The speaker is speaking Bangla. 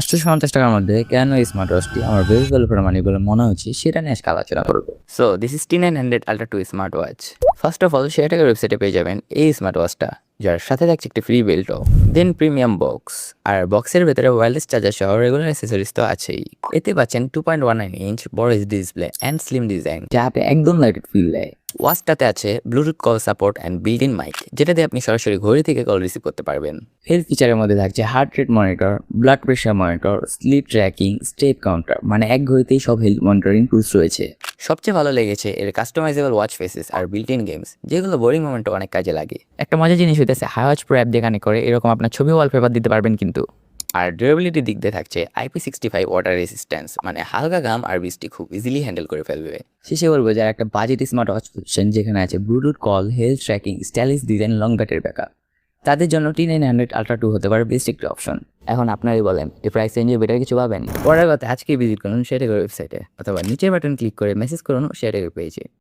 ৳৮৫০ মধ্যে কেন এই স্মার্ট ওয়াচটি আমার বেস্ট ভ্যালু ফর মানি বলে মনে হচ্ছে সেটা নিয়ে আজকে আলোচনা করবো। So this is T900 Ultra 2 smart watch. First of all শেয়ারটেকের ওয়েবসাইটে পেয়ে যাবেন এই স্মার্ট ওয়াচটা, যার সাথে থাকছে একটি ফ্রি বেল্টও, দেন প্রিমিয়াম বক্স, আর বক্সের ভেতরে ওয়্যারলেস চার্জার সহ রেগুলার অ্যাক্সেসরিজ তো আছেই। এতে পাচ্ছেন 2.19 ইঞ্চ বড় ডিসপ্লে অ্যান্ড স্লিম ডিজাইন, যা আপনি একদম লাইটেড ফিল দেয়। ওয়াচটাতে আছে Bluetooth call support and built in mic, যেটা দিয়ে আপনি সরাসরি ঘড়ি থেকে কল রিসিভ করতে পারবেন। হেলথ ফিচারের মধ্যে থাকছে heart rate monitor, blood pressure monitor, sleep tracking, step counter, মানে এক ঘড়িতেই সব হেলথ মনিটরিং টুলস রয়েছে। সবচেয়ে ভালো লেগেছে এর কাস্টমাইজেবল ওয়াচ ফেসেস আর বিল্ট ইন গেমস, যেগুলো বোরিং মোমেন্টে অনেক কাজে লাগে। একটা মজার জিনিস হইতেছে হাইওয়াচ প্রো অ্যাপ দিয়ে কানেক্ট করে এরকম আপনার ছবি ওয়ালপেপার দিতে পারবেন কিন্তু। আর ডিউরেবিলিটির দিক দিয়ে থাকছে IP65 ওয়াটার রেসিস্ট্যান্স, মানে হালকা ঘাম আর বৃষ্টি খুব ইজিলি হ্যান্ডেল করে ফেলবে। শেষে বলবো যারা একটা বাজেট স্মার্ট ওয়াচ খুঁজছেন যেখানে আছে Bluetooth call, health tracking, stylish design, long battery backup, তাদের জন্য T900 Ultra 2 হতে পারে বেস্ট একটি অপশন। এখন আপনারই বলেন এই প্রাইস রেঞ্জে বেটার কিছু পাবেন? পরের কথা আজকেই ভিজিট করুন শেয়ারটেকের ওয়েবসাইটে, অথবা নিচের বাটন ক্লিক করে মেসেজ করুন শেয়ারটেকের পেজে।